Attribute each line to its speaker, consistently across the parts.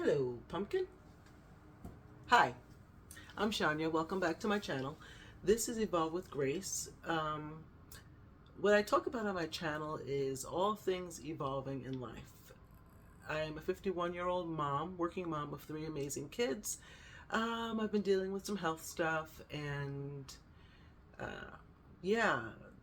Speaker 1: Hello, pumpkin. Hi, I'm Shania. Welcome back to my channel. This is Evolve with Grace. What I talk about on my channel is all things evolving in life. I am a 51-year-old mom, working mom of 3 amazing kids. I've been dealing with some health stuff and yeah,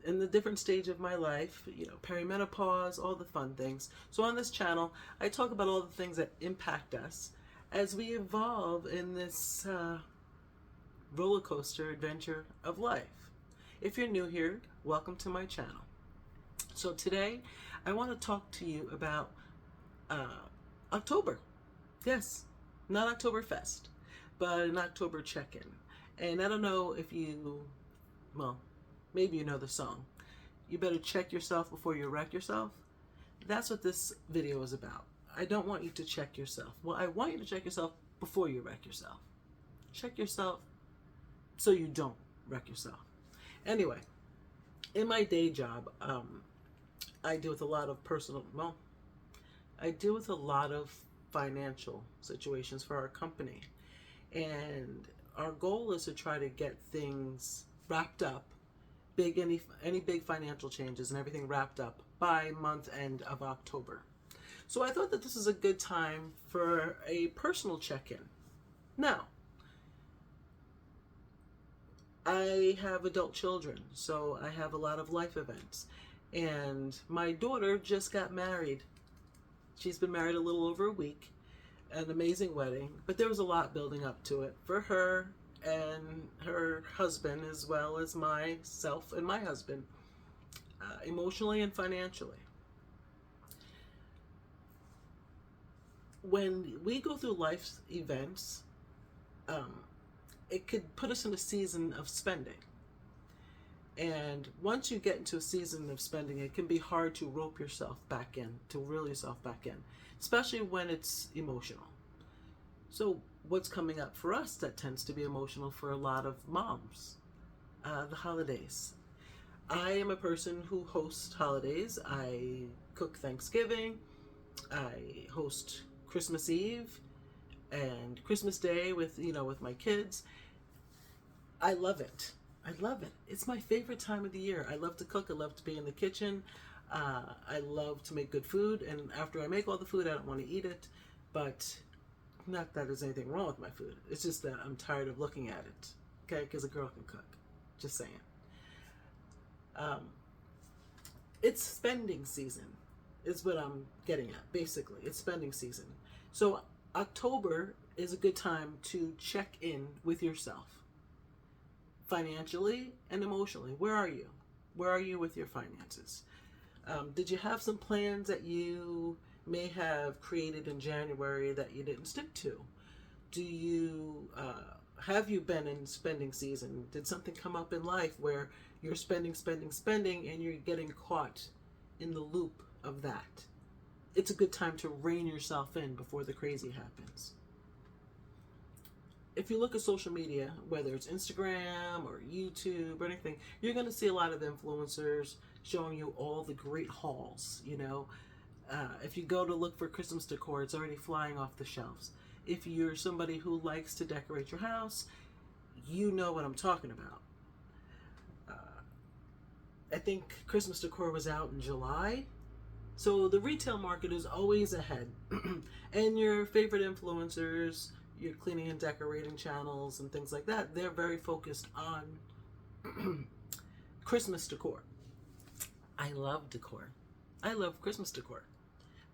Speaker 1: in the different stage of my life, perimenopause, all the fun things. So on this channel, I talk about all the things that impact us as we evolve in this roller coaster adventure of life. If you're new here, welcome to my channel. So today, I want to talk to you about October. Yes, not Oktoberfest, but an October check-in. And I don't know if well, maybe you know the song. You better check yourself before you wreck yourself. That's what this video is about. I don't want you to check yourself. Well, I want you to check yourself before you wreck yourself. Check yourself so you don't wreck yourself. Anyway, in my day job, I deal with a lot of I deal with a lot of financial situations for our company. And our goal is to try to get things wrapped up, any big financial changes and everything wrapped up by month end of October. So I thought that this is a good time for a personal check-in. Now, I have adult children, so I have a lot of life events. And my daughter just got married. She's been married a little over a week. An amazing wedding, but there was a lot building up to it for her and her husband, as well as myself and my husband, emotionally and financially. When we go through life's events, it could put us in a season of spending. And once you get into a season of spending, it can be hard to rope yourself back in, to reel yourself back in, especially when it's emotional. So what's coming up for us that tends to be emotional for a lot of moms? The holidays. I am a person who hosts holidays. I cook Thanksgiving. I host Christmas Eve and Christmas Day with my kids. I love it. I love it. It's my favorite time of the year. I love to cook. I love to be in the kitchen. I love to make good food. And after I make all the food, I don't want to eat it. But not that there's anything wrong with my food. It's just that I'm tired of looking at it. Okay? Because a girl can cook. Just saying. It's spending season is what I'm getting at, basically. It's spending season. So October is a good time to check in with yourself. Financially and emotionally. Where are you? Where are you with your finances? Did you have some plans that you may have created in January that you didn't stick to? Have you been in spending season? Did something come up in life where you're spending, and you're getting caught in the loop of that? It's a good time to rein yourself in before the crazy happens. If you look at social media, whether it's Instagram or YouTube or anything, you're going to see a lot of influencers showing you all the great hauls, If you go to look for Christmas decor, it's already flying off the shelves. If you're somebody who likes to decorate your house, you know what I'm talking about. I think Christmas decor was out in July. So the retail market is always ahead. And your favorite influencers, your cleaning and decorating channels and things like that, they're very focused on Christmas decor. I love decor. I love Christmas decor.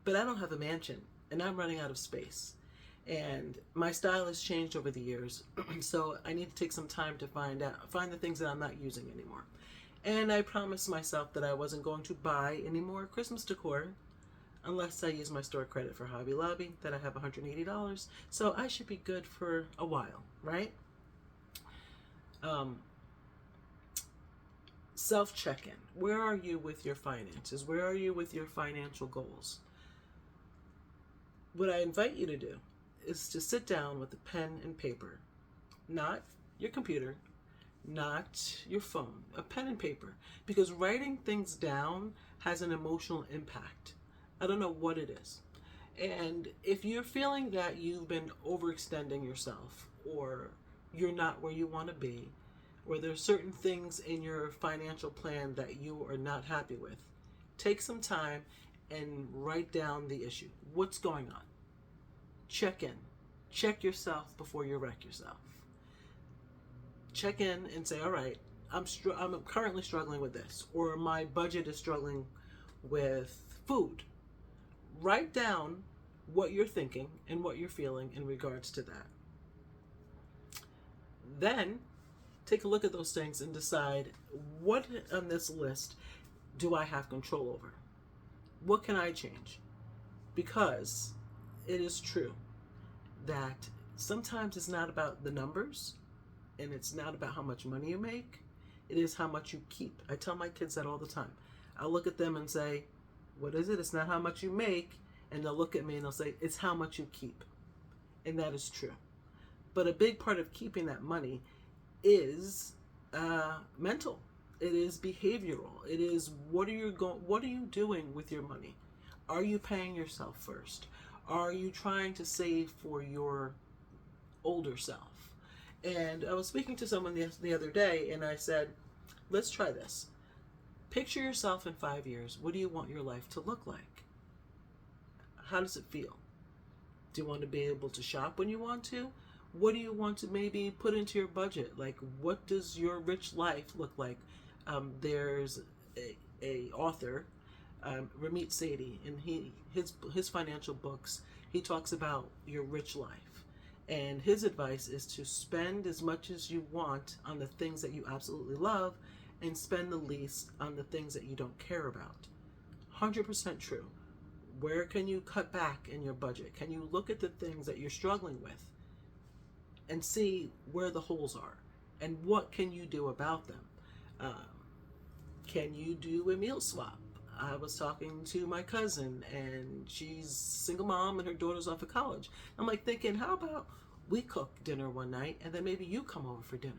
Speaker 1: But I don't have a mansion and I'm running out of space. And my style has changed over the years. So I need to take some time to find the things that I'm not using anymore. And I promised myself that I wasn't going to buy any more Christmas decor unless I use my store credit for Hobby Lobby, that I have $180. So I should be good for a while, right? Self-check-in. Where are you with your finances? Where are you with your financial goals? What I invite you to do is to sit down with a pen and paper, not your computer, not your phone, a pen and paper, because writing things down has an emotional impact. I don't know what it is. And if you're feeling that you've been overextending yourself, or you're not where you want to be, or there's certain things in your financial plan that you are not happy with, take some time and write down the issue. What's going on? Check in. Check yourself before you wreck yourself. Check in and say, all right, I'm currently struggling with this, or my budget is struggling with food. Write down what you're thinking and what you're feeling in regards to that. Then take a look at those things and decide, what on this list do I have control over? What can I change? Because it is true that sometimes it's not about the numbers, and it's not about how much money you make. It is how much you keep. I tell my kids that all the time. I look at them and say, what is it? It's not how much you make. And they'll look at me and they'll say, it's how much you keep. And that is true. But a big part of keeping that money is mental. It is behavioral. It is, what are you doing with your money? Are you paying yourself first? Are you trying to save for your older self? And I was speaking to someone the other day, and I said, let's try this. Picture yourself in 5 years. What do you want your life to look like? How does it feel? Do you want to be able to shop when you want to? What do you want to maybe put into your budget? Like, what does your rich life look like? There's a author, Ramit Sethi, and his financial books, he talks about your rich life. And his advice is to spend as much as you want on the things that you absolutely love, and spend the least on the things that you don't care about. 100% true. Where can you cut back in your budget? Can you look at the things that you're struggling with and see where the holes are? And what can you do about them? Can you do a meal swap? I was talking to my cousin, and she's a single mom and her daughter's off of college. I'm like thinking, how about we cook dinner one night, and then maybe you come over for dinner,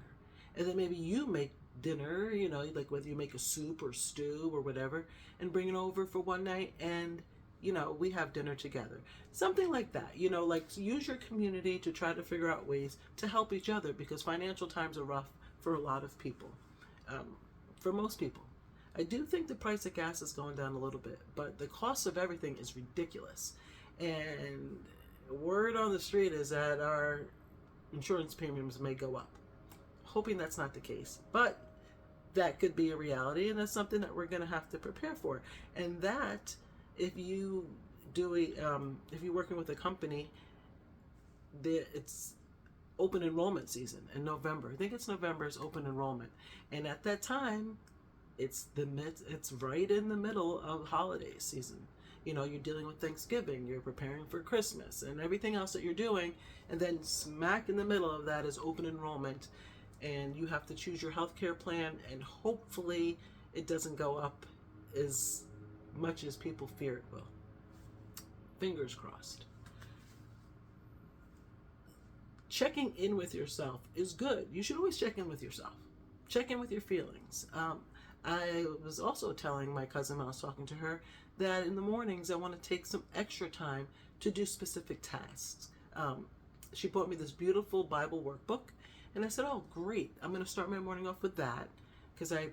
Speaker 1: and then maybe you make dinner, like whether you make a soup or stew or whatever, and bring it over for one night, and we have dinner together. Something like that, like use your community to try to figure out ways to help each other, because financial times are rough for a lot of people, for most people. I do think the price of gas is going down a little bit, but the cost of everything is ridiculous. And word on the street is that our insurance premiums may go up. Hoping that's not the case, but that could be a reality, and that's something that we're going to have to prepare for. And that, if you if you're working with a company, it's open enrollment season in November. I think it's November is open enrollment, and at that time, it's right in the middle of holiday season. You're dealing with Thanksgiving, you're preparing for Christmas, and everything else that you're doing, and then smack in the middle of that is open enrollment, and you have to choose your healthcare plan, and hopefully it doesn't go up as much as people fear it will. Fingers crossed. Checking in with yourself is good. You should always check in with yourself. Check in with your feelings. I was also telling my cousin when I was talking to her that in the mornings I want to take some extra time to do specific tasks. She bought me this beautiful Bible workbook, and I said, oh great, I'm going to start my morning off with that, because I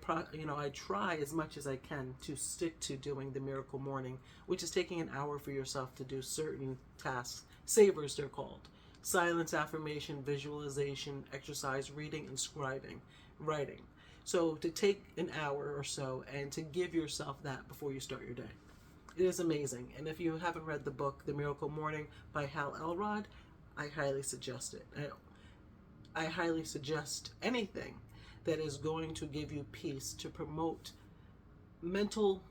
Speaker 1: try as much as I can to stick to doing the miracle morning, which is taking an hour for yourself to do certain tasks. Savers, they're called. Silence, affirmation, visualization, exercise, reading, and scribing, writing. So to take an hour or so and to give yourself that before you start your day. It is amazing. And if you haven't read the book, The Miracle Morning by Hal Elrod, I highly suggest it. I highly suggest anything that is going to give you peace, to promote mental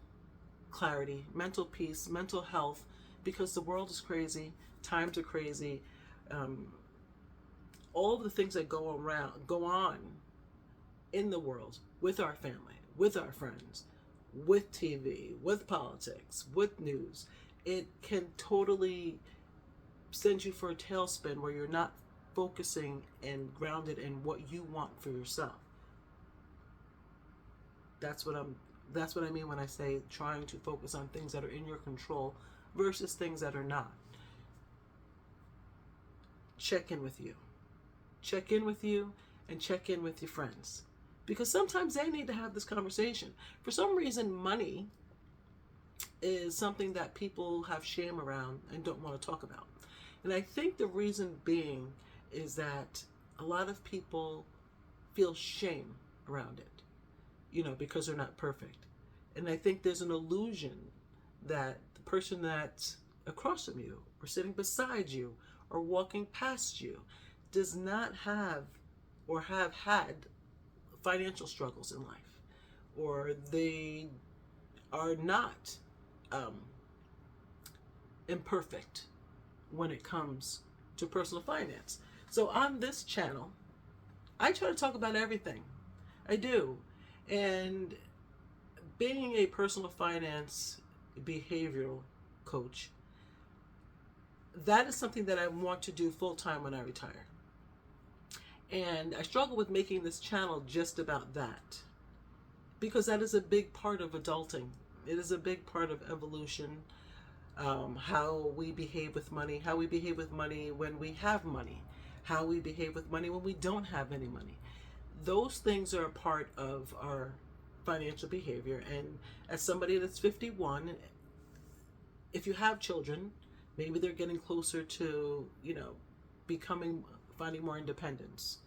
Speaker 1: clarity, mental peace, mental health, because the world is crazy, times are crazy. All of the things that go on in the world, with our family, with our friends, with TV, with politics, with news, it can totally send you for a tailspin where you're not focusing and grounded in what you want for yourself. That's what I mean when I say trying to focus on things that are in your control versus things that are not. check in with you. Check in with you and check in with your friends. Because sometimes they need to have this conversation. For some reason, money is something that people have shame around and don't want to talk about. And I think the reason being is that a lot of people feel shame around it, because they're not perfect. And I think there's an illusion that the person that's across from you or sitting beside you or walking past you does not have or have had financial struggles in life, or they are not imperfect when it comes to personal finance. So on this channel, I try to talk about everything. I do. And being a personal finance behavioral coach, that is something that I want to do full time when I retire. And I struggle with making this channel just about that, because that is a big part of adulting. It is a big part of evolution, how we behave with money, how we behave with money when we have money, how we behave with money when we don't have any money. Those things are a part of our financial behavior. And as somebody that's 51, if you have children, maybe they're getting closer to, finding more independence.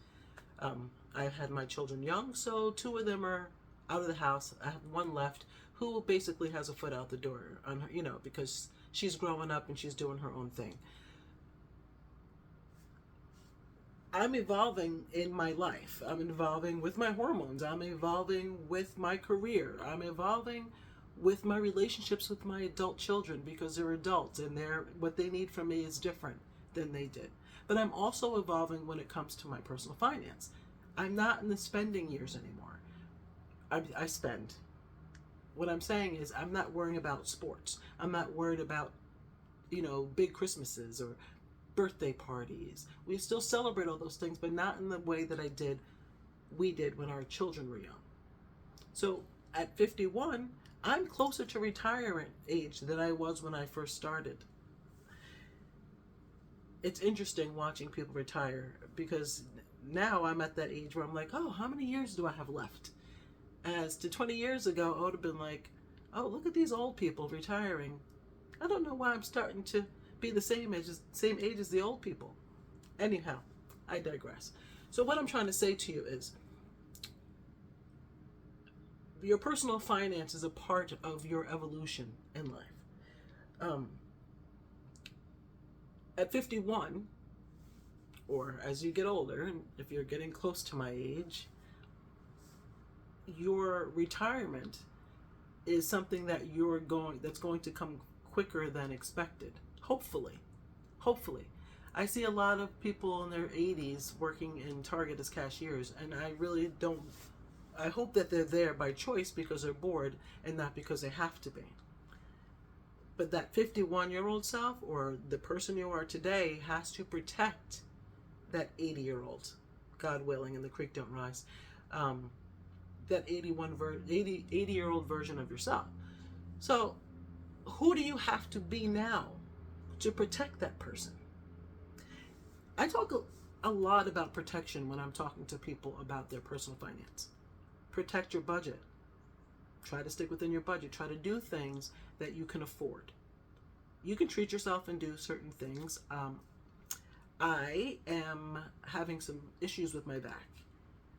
Speaker 1: I've had my children young, so 2 of them are out of the house. I have 1 left who basically has a foot out the door on her, because she's growing up and she's doing her own thing. I'm evolving in my life. I'm evolving with my hormones. I'm evolving with my career. I'm evolving with my relationships with my adult children, because they're adults and what they need from me is different than they did. But I'm also evolving when it comes to my personal finance. I'm not in the spending years anymore. I spend. What I'm saying is I'm not worrying about sports. I'm not worried about, big Christmases or birthday parties. We still celebrate all those things, but not in the way that we did when our children were young. So at 51, I'm closer to retirement age than I was when I first started. It's interesting watching people retire, because now I'm at that age where I'm like, oh, how many years do I have left? As to 20 years ago, I would have been like, oh, look at these old people retiring. I don't know why I'm starting to be the same age as the old people. Anyhow, I digress. So what I'm trying to say to you is, your personal finance is a part of your evolution in life. At 51, or as you get older, and if you're getting close to my age, your retirement is something that that's going to come quicker than expected. Hopefully. I see a lot of people in their 80s working in Target as cashiers, and I hope that they're there by choice because they're bored and not because they have to be. But that 51-year-old self, or the person you are today, has to protect that 80-year-old, God willing, and the creek don't rise, that 80-year-old version of yourself. So who do you have to be now to protect that person? I talk a lot about protection when I'm talking to people about their personal finance. Protect your budget. Try to stick within your budget. Try to do things that you can afford. You can treat yourself and do certain things. I am having some issues with my back.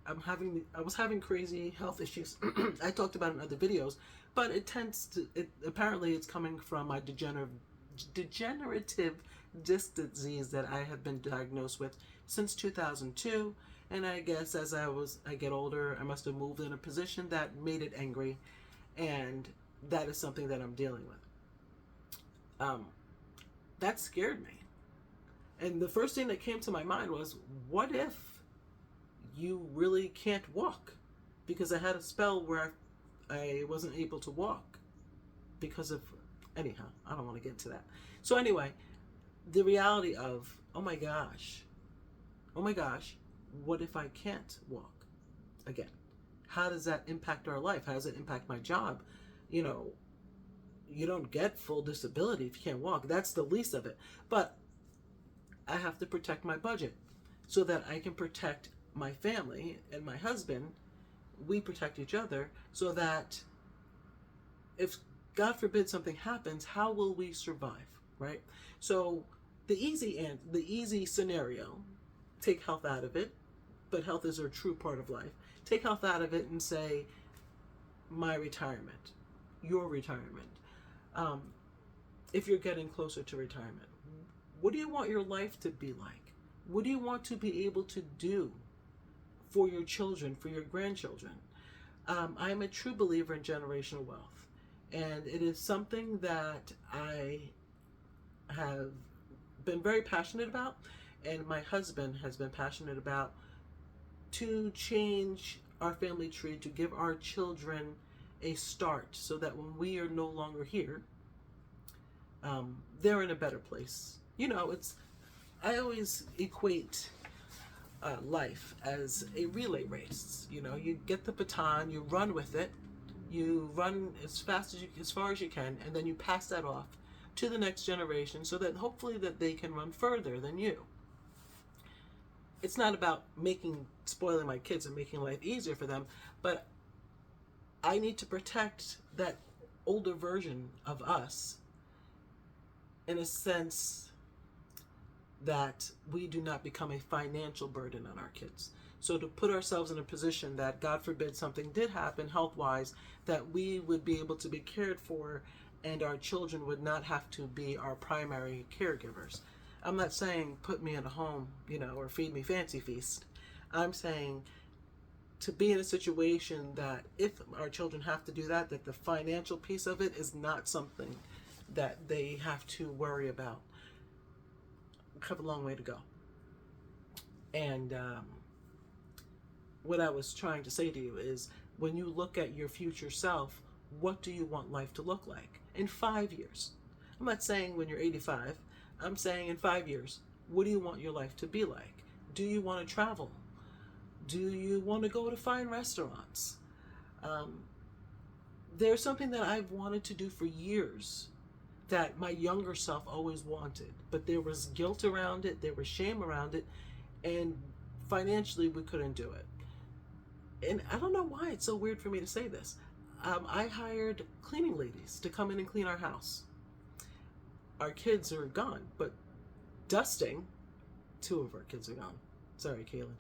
Speaker 1: I was having crazy health issues. I talked about it in other videos, but apparently it's coming from my degenerative disc disease that I have been diagnosed with since 2002. And I guess as I get older, I must have moved in a position that made it angry, and that is something that I'm dealing with. That scared me. And the first thing that came to my mind was, what if you really can't walk? Because I had a spell where I wasn't able to walk anyhow, I don't want to get into that. So anyway, the reality of, oh my gosh, what if I can't walk again? How does that impact our life? How does it impact my job? You don't get full disability if you can't walk. That's the least of it. But I have to protect my budget so that I can protect my family and my husband. We protect each other so that if God forbid something happens, how will we survive, right? So the easy scenario, take health out of it, but health is a true part of life. Take health out of it and say, my retirement, your retirement. Um, if you're getting closer to retirement, what do you want your life to be like? What do you want to be able to do for your children, for your grandchildren? I'm a true believer in generational wealth, and it is something that I have been very passionate about, and my husband has been passionate about, to change our family tree, to give our children a start so that when we are no longer here, they're in a better place. I always equate life as a relay race. You get the baton, you run with it, you run as far as you can, and then you pass that off to the next generation so that hopefully that they can run further than you. It's not about spoiling my kids and making life easier for them, but I need to protect that older version of us in a sense that we do not become a financial burden on our kids. So to put ourselves in a position that, God forbid, something did happen health-wise, that we would be able to be cared for and our children would not have to be our primary caregivers. I'm not saying put me in a home, or feed me fancy feast. I'm saying to be in a situation that if our children have to do that the financial piece of it is not something that they have to worry about. We have a long way to go. And what I was trying to say to you is, when you look at your future self, what do you want life to look like in 5 years? I'm not saying when you're 85. I'm saying in 5 years, what do you want your life to be like? Do you want to travel? Do you want to go to fine restaurants? There's something that I've wanted to do for years that my younger self always wanted, but there was guilt around it, there was shame around it, and financially we couldn't do it. And I don't know why it's so weird for me to say this. I hired cleaning ladies to come in and clean our house. Our kids are gone, but dusting, 2 of our kids are gone. Sorry, Kaylin.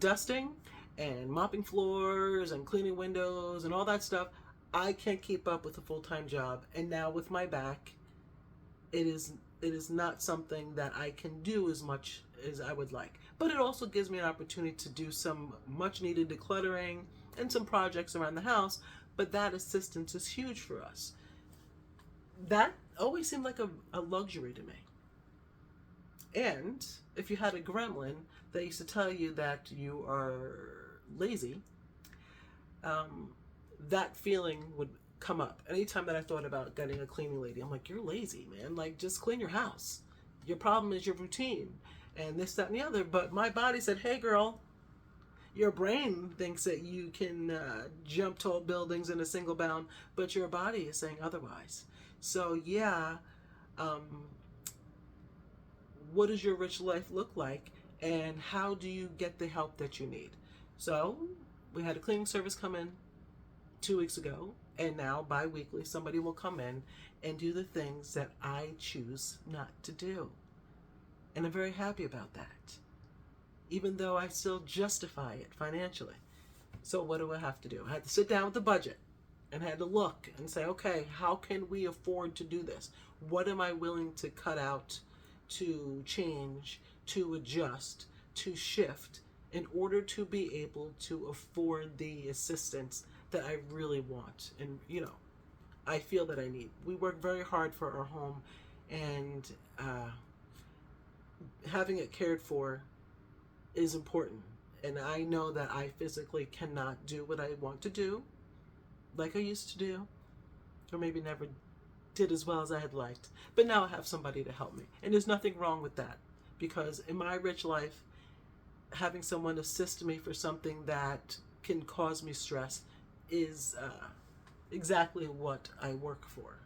Speaker 1: Dusting and mopping floors and cleaning windows and all that stuff, I can't keep up with a full-time job. And now with my back, it is not something that I can do as much as I would like. But it also gives me an opportunity to do some much needed decluttering and some projects around the house. But that assistance is huge for us. That always seemed like a luxury to me. And if you had a gremlin that used to tell you that you are lazy, that feeling would come up. Anytime that I thought about getting a cleaning lady, I'm like, you're lazy, man. Like, just clean your house. Your problem is your routine and this, that, and the other. But my body said, hey, girl, your brain thinks that you can jump tall buildings in a single bound, but your body is saying otherwise. So, yeah, what does your rich life look like, and how do you get the help that you need? So, we had a cleaning service come in 2 weeks ago, and now bi-weekly somebody will come in and do the things that I choose not to do. And I'm very happy about that, even though I still justify it financially. So what do I have to do? I had to sit down with the budget and had to look and say, okay, how can we afford to do this? What am I willing to cut out, to change, to adjust, to shift in order to be able to afford the assistance that I really want and, I feel that I need. We work very hard for our home, and having it cared for is important. And I know that I physically cannot do what I want to do like I used to do, or maybe never did as well as I had liked. But now I have somebody to help me. And there's nothing wrong with that, because in my rich life, having someone assist me for something that can cause me stress is exactly what I work for.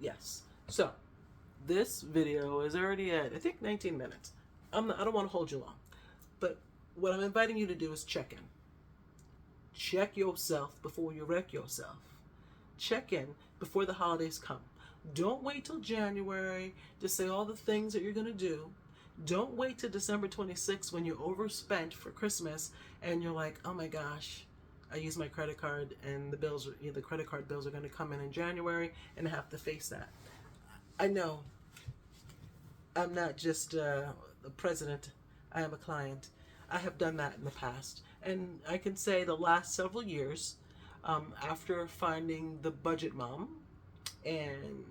Speaker 1: Yes. So This video is already at, I think, 19 minutes. I don't want to hold you long. But what I'm inviting you to do is check in. Check yourself before you wreck yourself. Check in before the holidays come. Don't wait till January to say all the things that you're going to do. Don't wait till December 26th when you overspent for Christmas and you're like, oh my gosh, I used my credit card and the credit card bills are going to come in January and I have to face that. I know I'm not just a president, I am a client. I have done that in the past. And I can say the last several years, after finding the budget mom and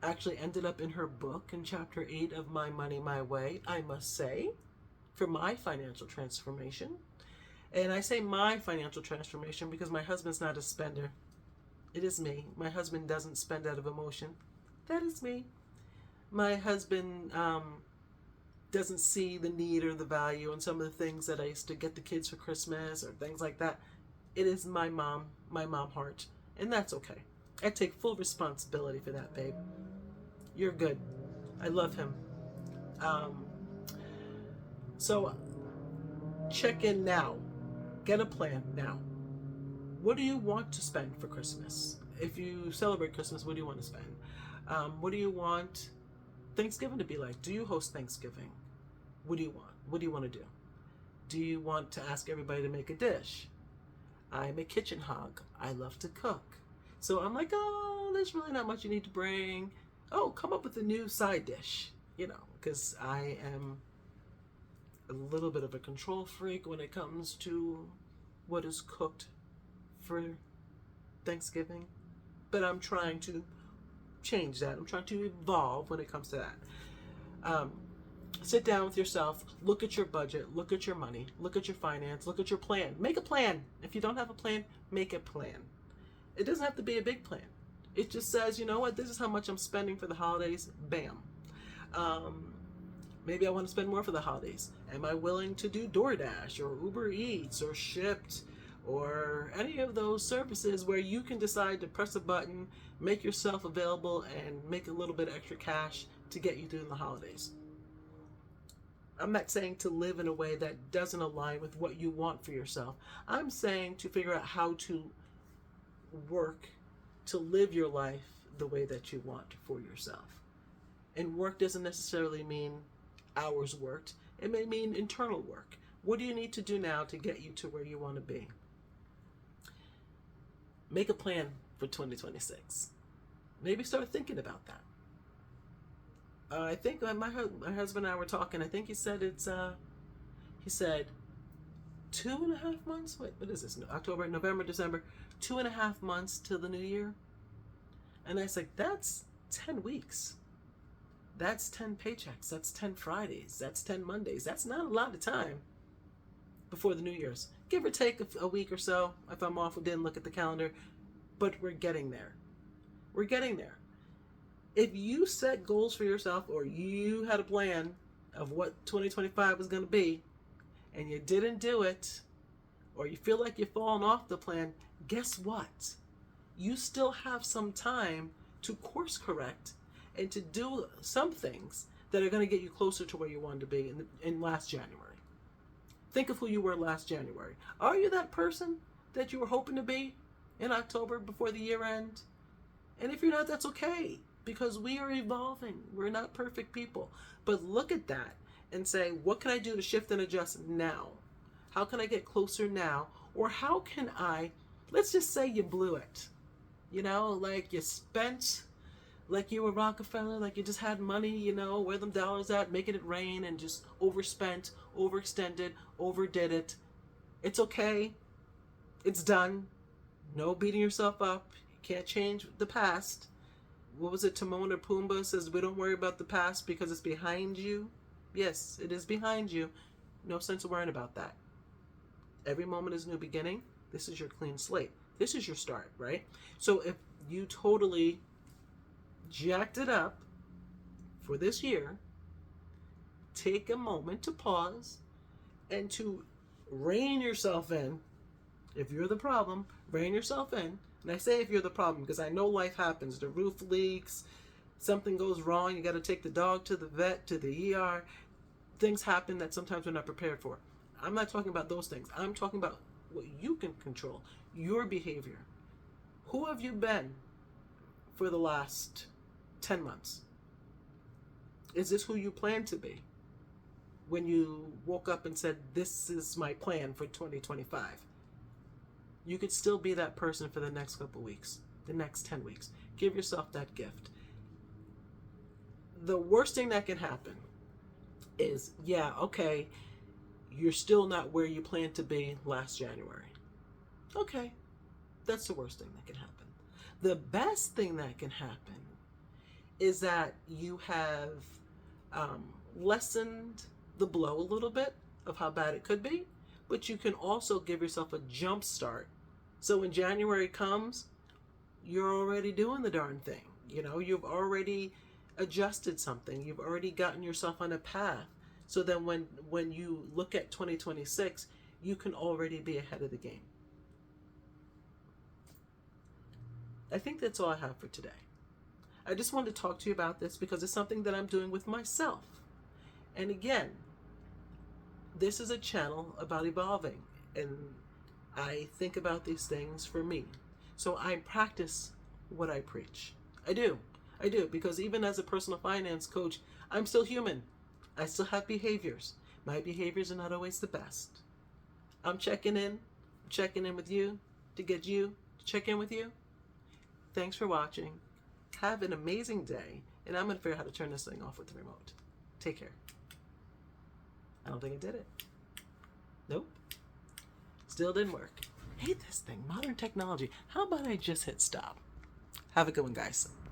Speaker 1: actually ended up in her book in chapter 8 of My Money, My Way, I must say, for my financial transformation. And I say my financial transformation because my husband's not a spender. It is me. My husband doesn't spend out of emotion. That is me. My husband doesn't see the need or the value in some of the things that I used to get the kids for Christmas or things like that. It is my mom heart. And that's okay. I take full responsibility for that, babe. You're good. I love him. So check in now. Get a plan now. What do you want to spend for Christmas? If you celebrate Christmas, what do you want to spend? What do you want Thanksgiving to be like? Do you host Thanksgiving? What do you want? What do you want to do? Do you want to ask everybody to make a dish? I'm a kitchen hog. I love to cook. So I'm like, oh, there's really not much you need to bring. Oh, come up with a new side dish, because I am a little bit of a control freak when it comes to what is cooked for Thanksgiving. But I'm trying to change that. I'm trying to evolve when it comes to that. Sit down with yourself, look at your budget, look at your money, look at your finance, look at your plan. Make a plan. If you don't have a plan, make a plan. It doesn't have to be a big plan. It just says, you know what, this is how much I'm spending for the holidays. Bam. Maybe I want to spend more for the holidays. Am I willing to do DoorDash or Uber Eats or Shipt or any of those services where you can decide to press a button, make yourself available, and make a little bit of extra cash to get you through the holidays? I'm not saying to live in a way that doesn't align with what you want for yourself. I'm saying to figure out how to work to live your life the way that you want for yourself. And work doesn't necessarily mean hours worked. It may mean internal work. What do you need to do now to get you to where you want to be? Make a plan for 2026. Maybe start thinking about that. I think my husband and I were talking. I think he said he said 2.5 months. Wait, what is this? October, November, December. 2.5 months till the new year. And I said, that's 10 weeks. That's 10 paychecks. That's 10 Fridays. That's 10 Mondays. That's not a lot of time before the New Year's. Give or take a week or so. If I'm off, we didn't look at the calendar. But we're getting there. We're getting there. If you set goals for yourself or you had a plan of what 2025 was going to be and you didn't do it, or you feel like you've fallen off the plan, guess what? You still have some time to course correct and to do some things that are going to get you closer to where you wanted to be in last January. Think of who you were last January. Are you that person that you were hoping to be in October before the year end? And if you're not, that's okay, because we are evolving. We're not perfect people. But look at that and say, what can I do to shift and adjust now? How can I get closer now? Or how can I, let's just say you blew it. Like you spent like you were Rockefeller, like you just had money, where them dollars at, making it rain, and just overspent, overextended, overdid it. It's okay. It's done. No beating yourself up. You can't change the past. What was it? Timon or Pumbaa says, we don't worry about the past because it's behind you. Yes, it is behind you. No sense of worrying about that. Every moment is a new beginning. This is your clean slate. This is your start, right? So if you totally jacked it up for this year, take a moment to pause and to rein yourself in. If you're the problem, rein yourself in. And I say if you're the problem because I know life happens. The roof leaks, Something goes wrong, you got to take the dog to the vet, to the ER. Things happen that sometimes we're not prepared for. I'm not talking about those things. I'm talking about what you can control, your behavior. Who have you been for the last 10 months? Is this who you plan to be when you woke up and said, this is my plan for 2025? You could still be that person for the next couple weeks, the next 10 weeks. Give yourself that gift. The worst thing that can happen is, yeah, okay, you're still not where you planned to be last January. Okay, that's the worst thing that can happen. The best thing that can happen is that you have lessened the blow a little bit of how bad it could be, but you can also give yourself a jump start. So when January comes, you're already doing the darn thing. You know, you've already adjusted something. You've already gotten yourself on a path. So then when you look at 2026, you can already be ahead of the game. I think that's all I have for today. I just wanted to talk to you about this because it's something that I'm doing with myself. And again, this is a channel about evolving, and I think about these things for me. So I practice what I preach. I do, because even as a personal finance coach, I'm still human. I still have behaviors. My behaviors are not always the best. I'm checking in with you to get you to check in with you. Thanks for watching. Have an amazing day, and I'm going to figure out how to turn this thing off with the remote. Take care. I don't think it did it. Nope. Still didn't work. Hate this thing. Modern technology. How about I just hit stop? Have a good one, guys.